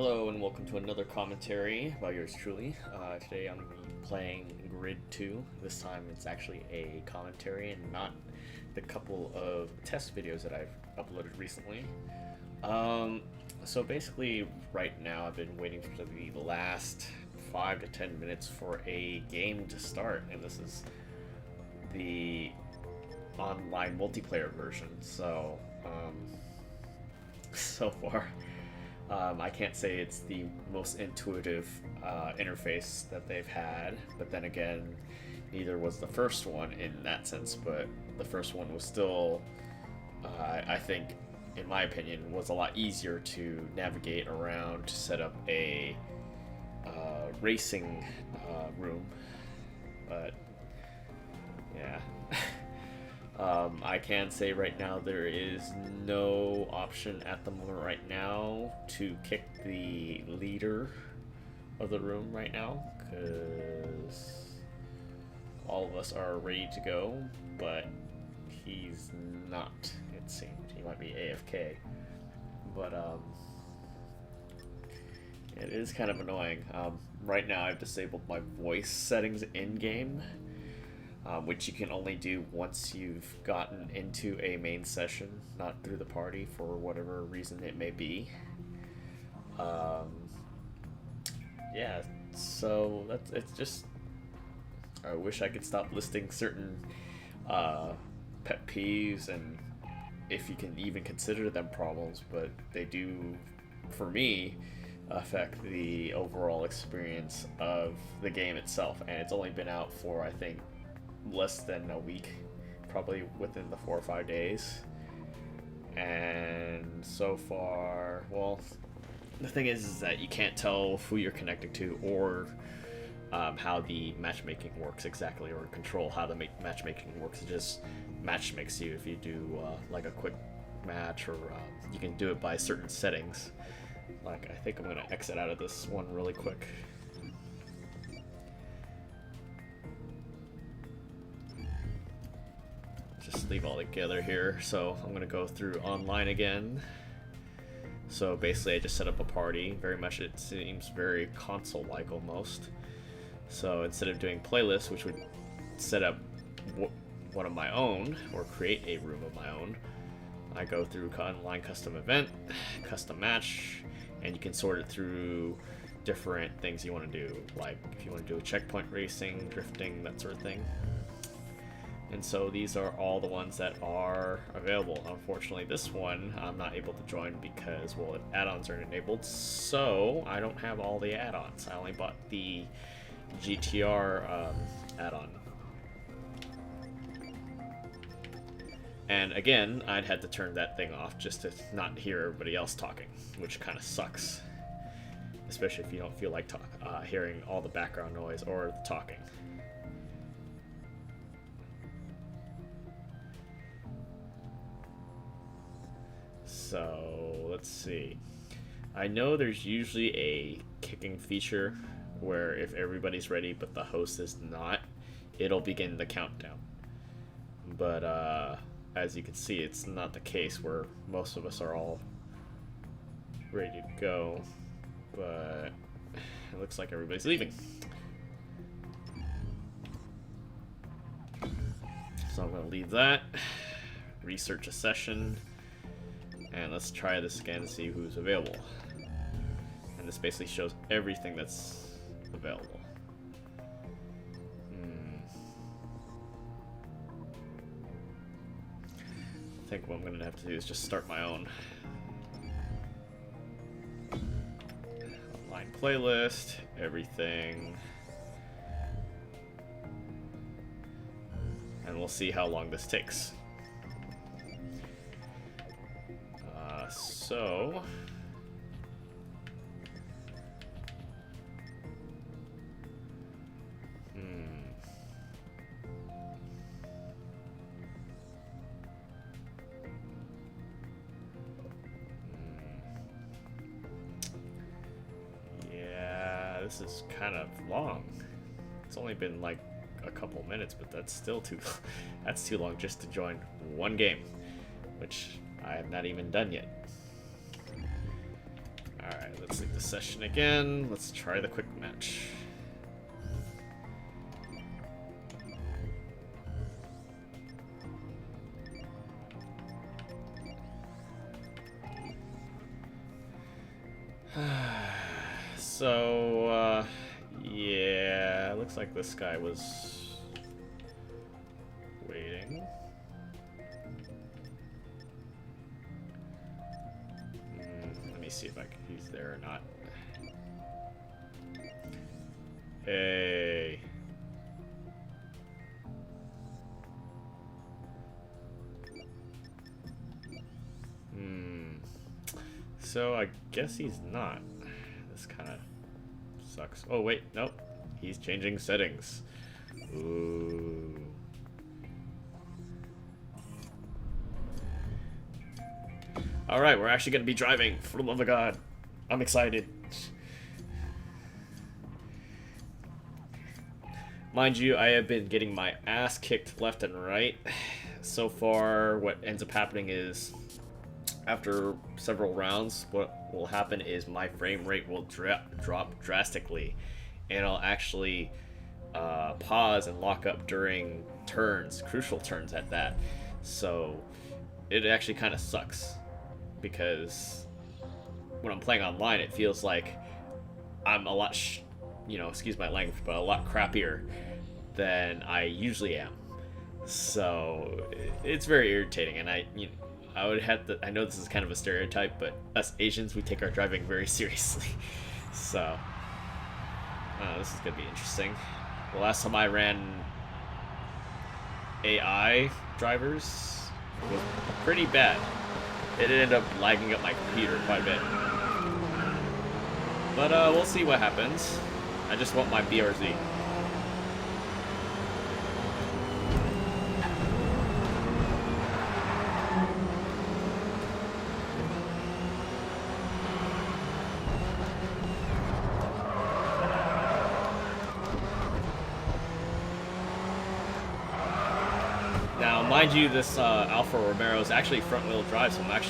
Hello and welcome to another commentary by yours truly. Today I'm going to be playing Grid 2. This time it's actually a commentary and not the couple of test videos that I've uploaded recently. So basically right now I've been waiting for the last 5 to 10 minutes for a game to start, and this is the online multiplayer version. So so far I can't say it's the most intuitive interface that they've had, but then again, neither was the first one in that sense, but the first one was still, I think, in my opinion, was a lot easier to navigate around to set up a racing room, but yeah. I can say right now there is no option at the moment right now to kick the leader of the room right now, because all of us are ready to go, but he's not, it seemed. He might be AFK, but it is kind of annoying. Right now I've disabled my voice settings in-game, which you can only do once you've gotten into a main session, not through the party for whatever reason it may be. Yeah, so it's just, I wish I could stop listing certain pet peeves, and if you can even consider them problems, but they do, for me, affect the overall experience of the game itself. And it's only been out for, I think, less than a week, probably within the 4 or 5 days, and so far, well, the thing is that you can't tell who you're connecting to, or how the matchmaking works exactly, or control how the matchmaking works. It just match makes you if you do like a quick match, or you can do it by certain settings. Like, I think I'm gonna exit out of this one really quick. Just leave all together here. So I'm gonna go through online again. So basically I just set up a party. Very much, it seems very console-like almost. So instead of doing playlists, which would set up one of my own, or create a room of my own, I go through online custom event, custom match, and you can sort it through different things you want to do, like if you want to do a checkpoint racing, drifting, that sort of thing. And so these are all the ones that are available. Unfortunately, this one I'm not able to join because, well, add-ons aren't enabled, so I don't have all the add-ons. I only bought the GTR add-on. And again, I'd had to turn that thing off just to not hear everybody else talking, which kind of sucks, especially if you don't feel like hearing all the background noise or the talking. So let's see. I know there's usually a kicking feature where if everybody's ready but the host is not, it'll begin the countdown. But as you can see, it's not the case where most of us are all ready to go. But it looks like everybody's leaving. So I'm going to leave that, research a session, and let's try this again to see who's available. And this basically shows everything that's available. I think what I'm going to have to do is just start my own online playlist, everything. And we'll see how long this takes. So yeah, this is kind of long. It's only been like a couple minutes, but that's still that's too long just to join one game, which I have not even done yet. Alright, let's leave the session again. Let's try the quick match. So, yeah, looks like this guy was waiting. Let me see if he's there or not. Hey. So I guess he's not. This kind of sucks. Oh wait, nope. He's changing settings. Ooh. Alright, we're actually gonna be driving, for the love of God. I'm excited. Mind you, I have been getting my ass kicked left and right. So far, what ends up happening is, after several rounds, what will happen is my frame rate will drop drastically, and I'll actually pause and lock up during turns, crucial turns at that. So it actually kind of sucks, because when I'm playing online, it feels like I'm a lot, excuse my language, but a lot crappier than I usually am. So it's very irritating, and I know this is kind of a stereotype, but us Asians, we take our driving very seriously. So this is gonna be interesting. The last time I ran AI drivers was pretty bad. It ended up lagging up my computer quite a bit. But we'll see what happens. I just want my BRZ. Mind you, this Alfa Romero is actually front-wheel drive, so I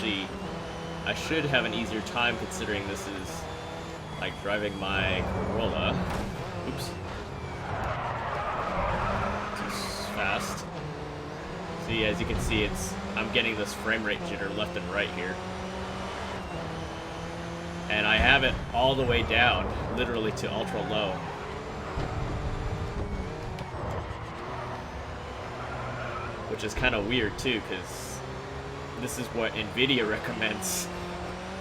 should have an easier time, considering this is like driving my Corolla. Oops. Too fast. See, as you can see, I'm getting this frame rate jitter left and right here. And I have it all the way down, literally to ultra low. Which is kind of weird too, because this is what NVIDIA recommends,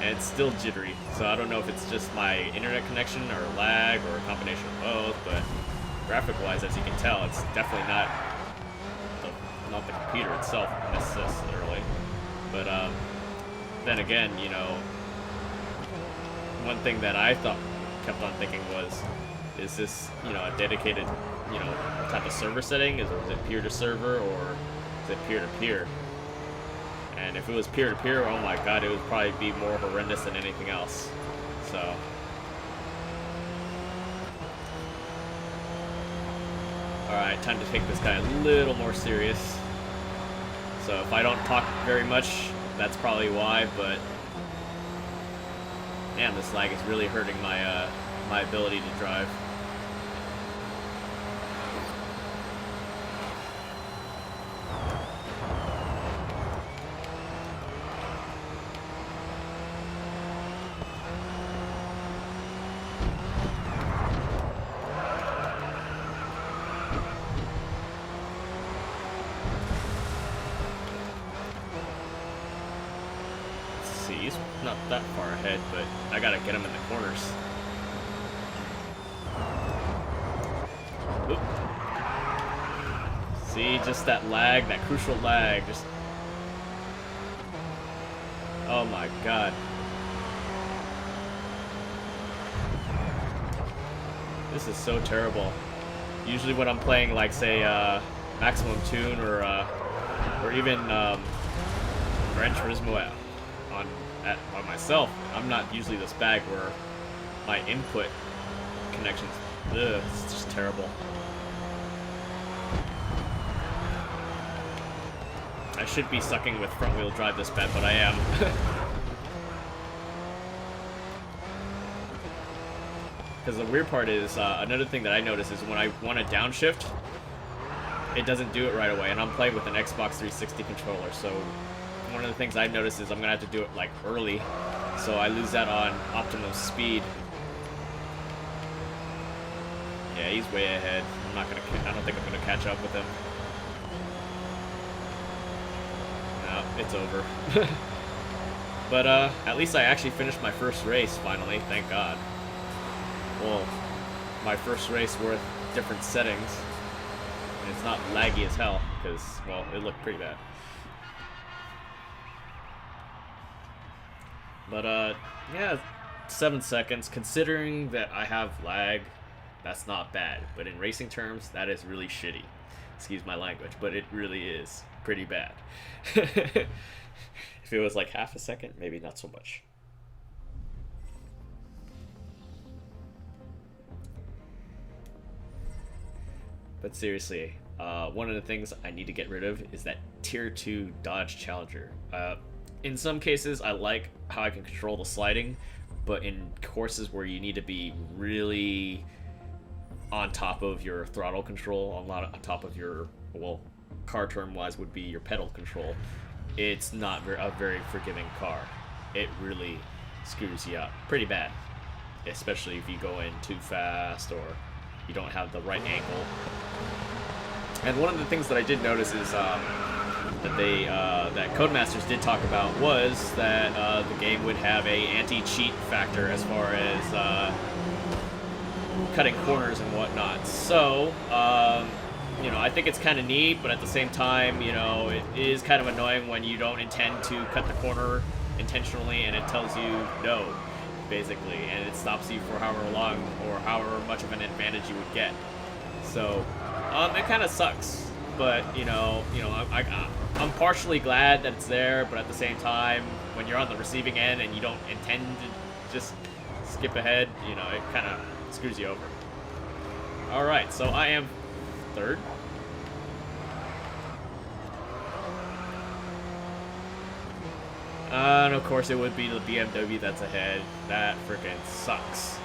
and it's still jittery. So I don't know if it's just my internet connection or lag or a combination of both, but graphic-wise, as you can tell, it's definitely not the computer itself necessarily. But then again, one thing that I kept on thinking was, is this a dedicated type of server setting? Is it peer-to-server, or is it peer-to-peer? And if it was peer-to-peer, oh my god, it would probably be more horrendous than anything else. So alright, time to take this guy a little more serious. So if I don't talk very much, that's probably why, but damn, this lag is really hurting my my ability to drive. He's not that far ahead, but I gotta get him in the corners. Oop. See, just that lag, that crucial lag, just... Oh my god. This is so terrible. Usually when I'm playing, like, say, Maximum Tune or even Gran Turismo on myself, I'm not usually this bad where my input connections, it's just terrible. I should be sucking with front wheel drive this bad, but I am. Because the weird part is, another thing that I notice is when I want to downshift, it doesn't do it right away, and I'm playing with an Xbox 360 controller, so one of the things I've noticed is I'm gonna have to do it like early, so I lose that on optimum speed. Yeah, he's way ahead. I don't think I'm gonna catch up with him. No, it's over. But at least I actually finished my first race finally, thank God. Well, my first race worth different settings. And it's not laggy as hell, because, well, it looked pretty bad. But, yeah, 7 seconds. Considering that I have lag, that's not bad. But in racing terms, that is really shitty. Excuse my language, but it really is pretty bad. If it was like half a second, maybe not so much. But seriously, one of the things I need to get rid of is that Tier 2 Dodge Challenger. In some cases, I like how I can control the sliding, but in courses where you need to be really on top of your throttle control, on top of your, well, car term-wise would be your pedal control, it's not a very forgiving car. It really screws you up pretty bad, especially if you go in too fast or you don't have the right angle. And one of the things that I did notice is that Codemasters did talk about was that the game would have a anti-cheat factor as far as cutting corners and whatnot. So, you know, I think it's kind of neat, but at the same time, you know, it is kind of annoying when you don't intend to cut the corner intentionally and it tells you no, basically, and it stops you for however long or however much of an advantage you would get. So, it kind of sucks, but you know, I'm partially glad that it's there, but at the same time, when you're on the receiving end and you don't intend to just skip ahead, you know, it kind of screws you over. All right, so I am third. And of course, it would be the BMW that's ahead. That freaking sucks.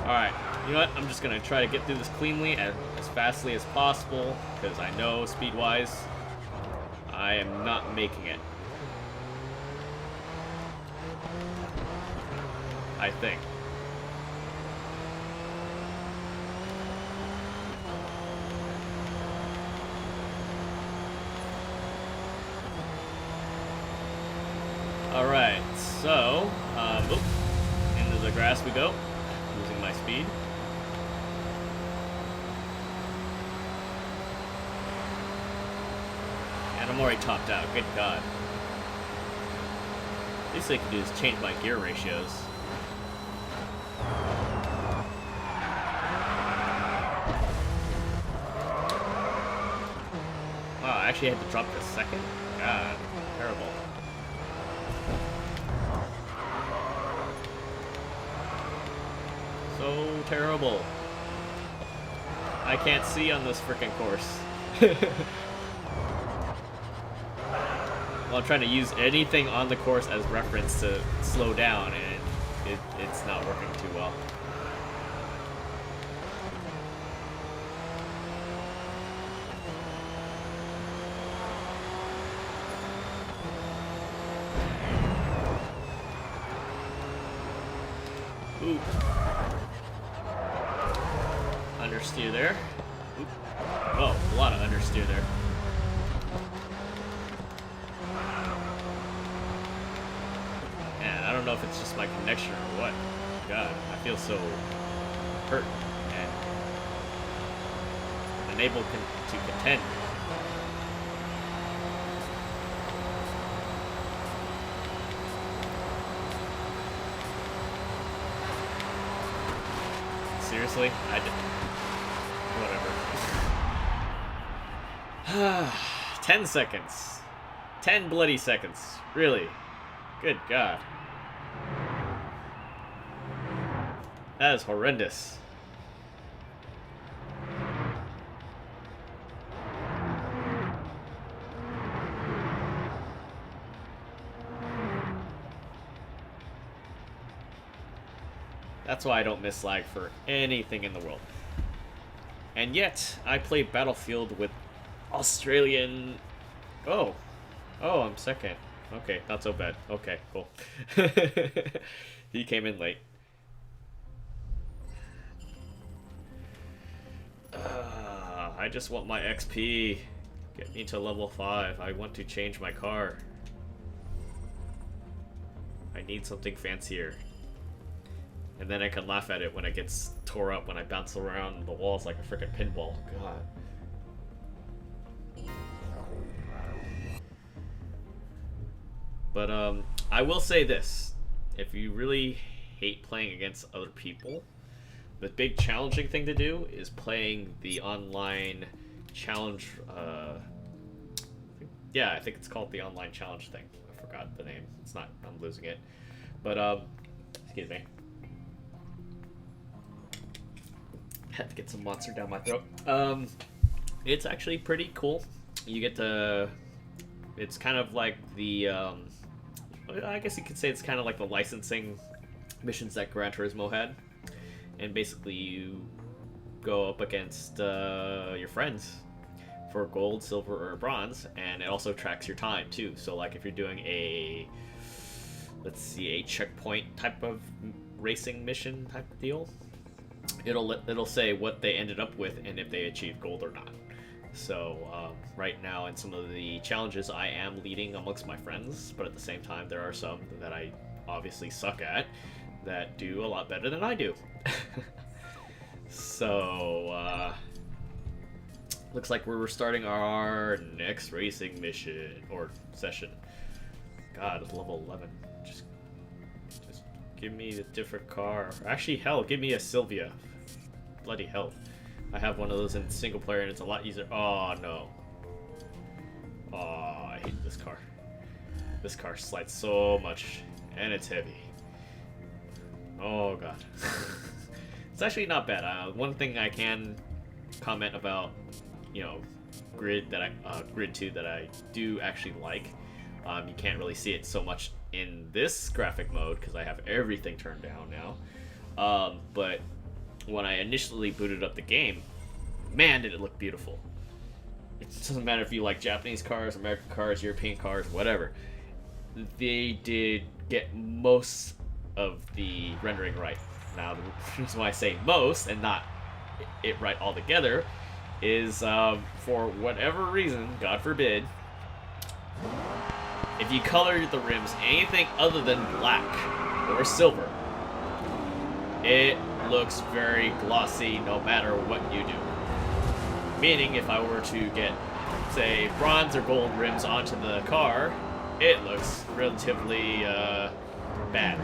Alright, you know what? I'm just gonna try to get through this cleanly as fastly as possible, because I know speed-wise, I am not making it. I think. Alright, so, into the grass we go, losing my speed. And I'm already topped out, good God. At least they can do is change my gear ratios. Wow, I actually had to drop to second? God, terrible. So terrible. I can't see on this freaking course. Well, I'm trying to use anything on the course as reference to slow down, and it's not working too well. Ooh. Understeer there. Oop. Oh, a lot of understeer there. Man, I don't know if it's just my connection or what. God, I feel so hurt and unable to contend. Seriously? I did. Whatever. 10 seconds. 10 bloody seconds. Really? Good God. That is horrendous. That's why I don't miss lag for anything in the world. And yet, I play Battlefield with Australian... Oh. Oh, I'm second. Okay, not so bad. Okay, cool. He came in late. I just want my XP. Get me to level 5. I want to change my car. I need something fancier. And then I can laugh at it when it gets tore up when I bounce around the walls like a freaking pinball. God. But I will say this. If you really hate playing against other people, the big challenging thing to do is playing the online challenge. Yeah, I think it's called the online challenge thing. I forgot the name. It's not. I'm losing it. But excuse me. Had to get some monster down my throat. It's actually pretty cool. You get to. It's kind of like the. I guess you could say it's kind of like the licensing missions that Gran Turismo had. And basically you go up against your friends for gold, silver, or bronze, and it also tracks your time too. So like if you're doing a, let's see, a checkpoint type of racing mission type of deal, it'll say what they ended up with and if they achieved gold or not. So right now in some of the challenges I am leading amongst my friends, but at the same time there are some that I obviously suck at that do a lot better than I do. So looks like we're starting our next racing mission or session. God, it's level 11. Just give me a different car. Actually, hell, give me a Sylvia. Bloody hell. I have one of those in single player and it's a lot easier. Oh no. Oh, I hate this car. This car slides so much and it's heavy. Oh god. It's actually not bad. One thing I can comment about, you know, Grid 2 that I do actually like. You can't really see it so much in this graphic mode because I have everything turned down now. But when I initially booted up the game, man, did it look beautiful. It doesn't matter if you like Japanese cars, American cars, European cars, whatever. They did get most of the rendering right. Now, the reason why I say most and not it right altogether is for whatever reason, God forbid, if you color the rims anything other than black or silver, it looks very glossy no matter what you do. Meaning, if I were to get, say, bronze or gold rims onto the car, it looks relatively bad.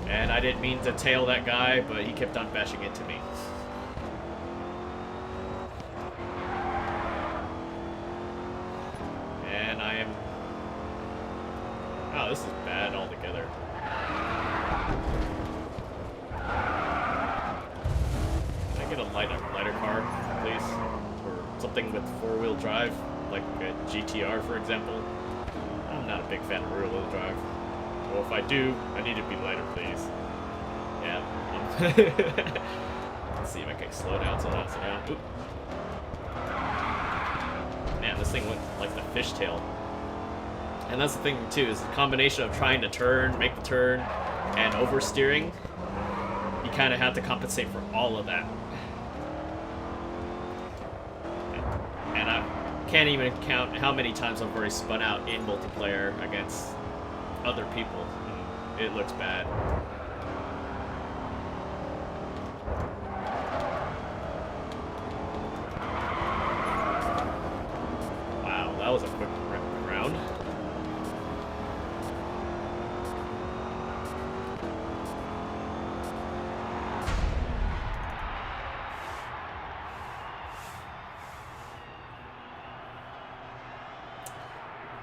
And I didn't mean to tail that guy, but he kept on bashing into me. And I am... Oh, this is bad altogether. Can I get a lighter car, please? Or something with four-wheel drive, like a GTR, for example. I'm not a big fan of rear-wheel drive. Well, if I do, I need to be lighter, please. Yeah. Let's see if I can slow down. Oop. Man, this thing went like the fishtail. And that's the thing, too, is the combination of trying to turn, make the turn, and oversteering. You kind of have to compensate for all of that. And I can't even count how many times I've already spun out in multiplayer against other people. It looks bad. Wow, that was a quick round.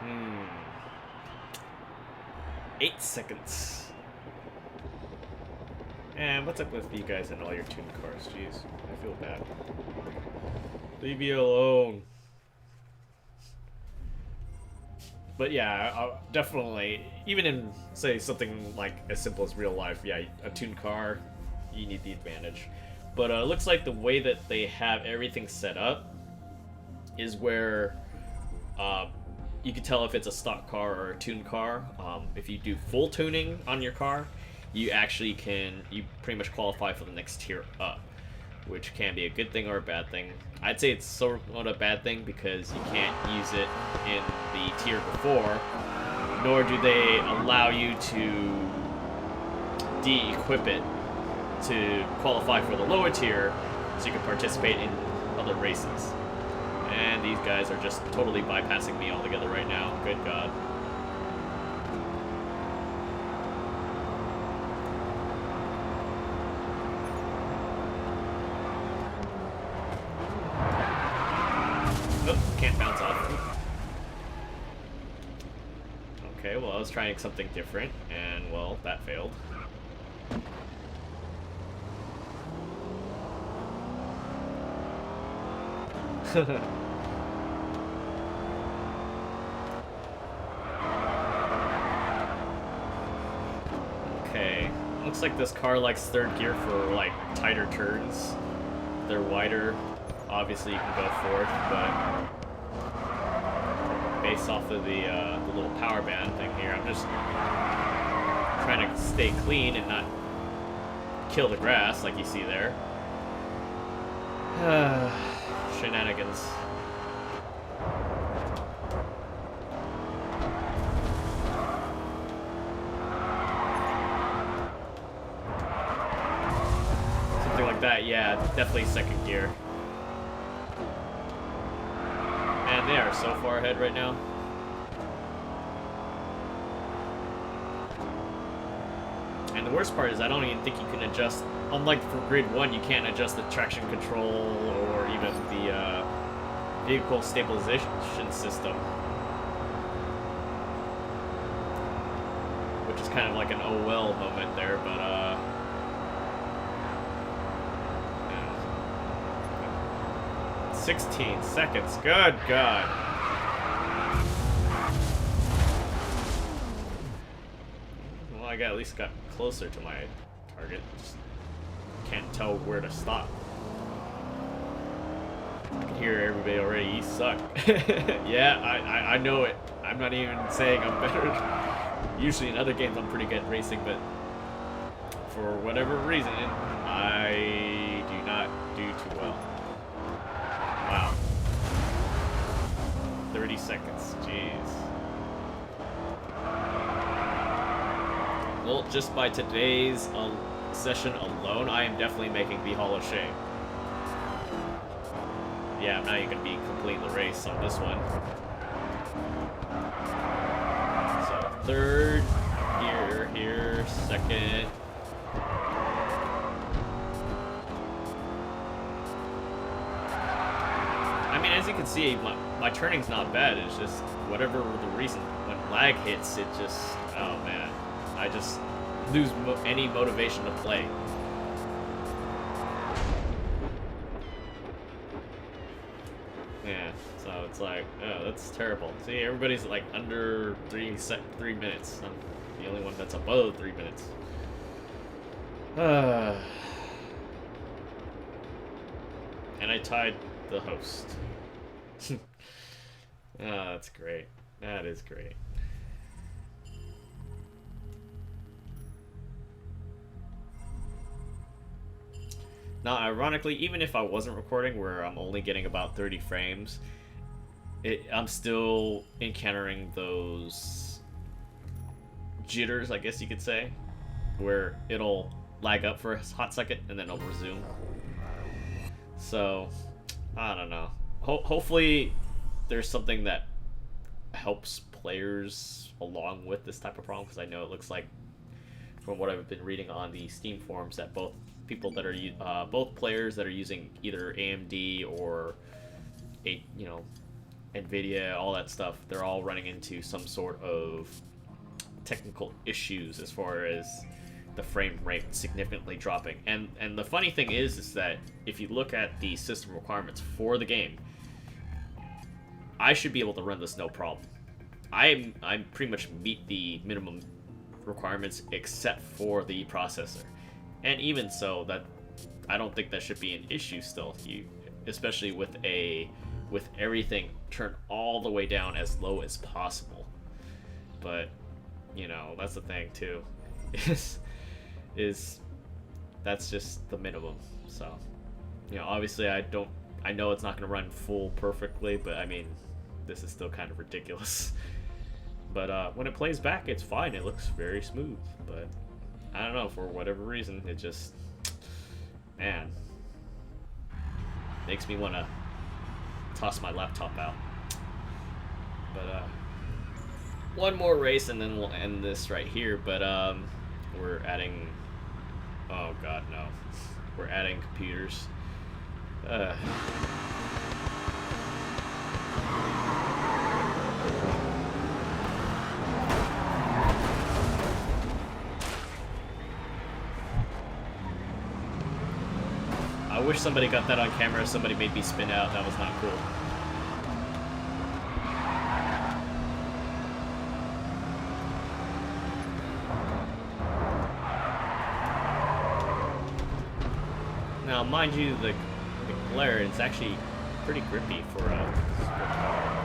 Hmm. 8 seconds. And what's up with you guys and all your tuned cars? Jeez, I feel bad. Leave me alone. But yeah, definitely, even in, say, something like as simple as real life, yeah, a tuned car, you need the advantage. But it looks like the way that they have everything set up is where uh, you can tell if it's a stock car or a tuned car. If you do full tuning on your car, you pretty much qualify for the next tier up, which can be a good thing or a bad thing. I'd say it's somewhat a bad thing because you can't use it in the tier before, nor do they allow you to de-equip it to qualify for the lower tier so you can participate in other races. And these guys are just totally bypassing me altogether right now. Good God. Can't bounce off. Okay, well, I was trying something different, and, well, that failed. Okay, looks like this car likes third gear for, like, tighter turns. They're wider. Obviously, you can go fourth, but based off of the little power band thing here, I'm just trying to stay clean and not kill the grass like you see there. Shenanigans. Something like that, yeah, definitely second gear. And they are so far ahead right now. And the worst part is I don't even think you can adjust, unlike for Grid 1, you can't adjust the traction control or even the vehicle stabilization system. Which is kind of like an oh well moment there, but yeah. 16 seconds, good God. Well, I at least got closer to my target. Just can't tell where to stop. I can hear everybody already. You suck. Yeah, I know it. I'm not even saying I'm better. Usually in other games I'm pretty good at racing, but for whatever reason, I do not do too well. Wow. 30 seconds. Jeez. Well, just by today's session alone, I am definitely making the Hall of Shame. Yeah, I'm not even going to be completing the race on this one. So, third gear here, second. I mean, as you can see, my turning's not bad. It's just whatever the reason, when lag hits, it just, oh man, I just lose any motivation to play. Yeah, so it's like, oh, that's terrible. See, everybody's like under 3 minutes. I'm the only one that's above 3 minutes. And I tied the host. Oh, that's great. That is great. Now, ironically, even if I wasn't recording, where I'm only getting about 30 frames, I'm still encountering those jitters, I guess you could say, where it'll lag up for a hot second and then it'll resume. So, I don't know. Hopefully, there's something that helps players along with this type of problem, because I know it looks like, from what I've been reading on the Steam forums, that both people that are both players that are using either AMD or NVIDIA, all that stuff, they're all running into some sort of technical issues as far as the frame rate significantly dropping. And the funny thing is that if you look at the system requirements for the game, I should be able to run this no problem. I pretty much meet the minimum requirements except for the processor, and even so, that I don't think that should be an issue still. Especially with everything turned all the way down as low as possible. But you know, that's the thing too, is that's just the minimum. So you know, obviously I know it's not going to run full perfectly, but I mean, this is still kind of ridiculous. But when it plays back, it's fine. It looks very smooth. But I don't know, for whatever reason, it just, man, makes me want to toss my laptop out. But one more race and then we'll end this right here. But we're adding, oh god, no, we're adding computers. I wish somebody got that on camera. Somebody made me spin out. That was not cool. Now, mind you, the glare is actually pretty grippy for a sport car.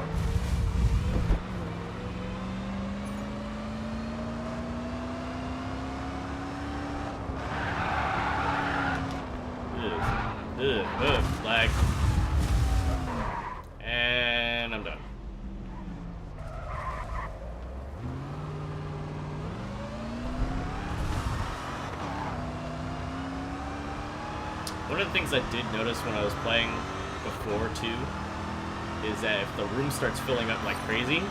Lag. And I'm done. One of the things I did notice when I was playing before too is that if the room starts filling up like crazy,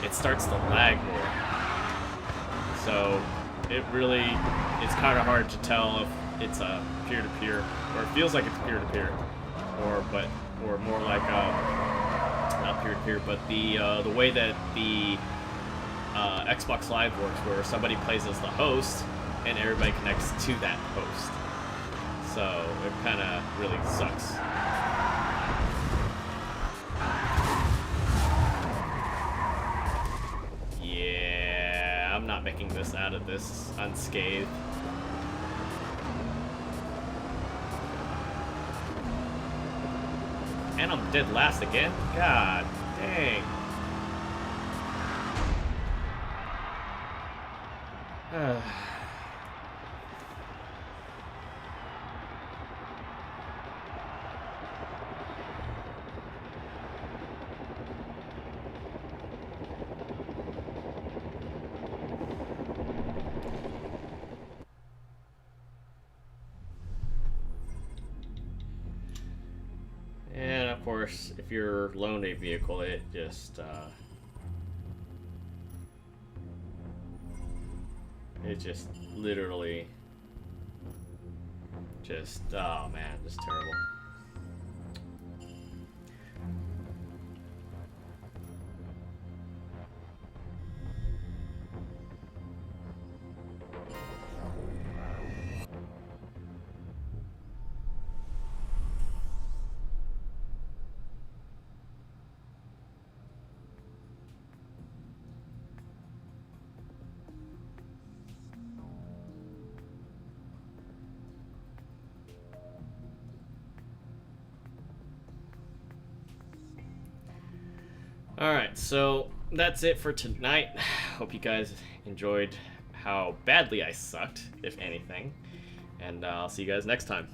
it starts to lag more. So it's kind of hard to tell if it's a peer-to-peer, or it feels like it's peer-to-peer, or more like not peer-to-peer, but the way that the Xbox Live works, where somebody plays as the host and everybody connects to that host. So it kind of really sucks. Yeah, I'm not making this out of this unscathed. And I'm dead last again? God dang. And of course, if you're loaned a vehicle, it just literally just, oh man, just terrible. Alright, so that's it for tonight. Hope you guys enjoyed how badly I sucked, if anything. And I'll see you guys next time.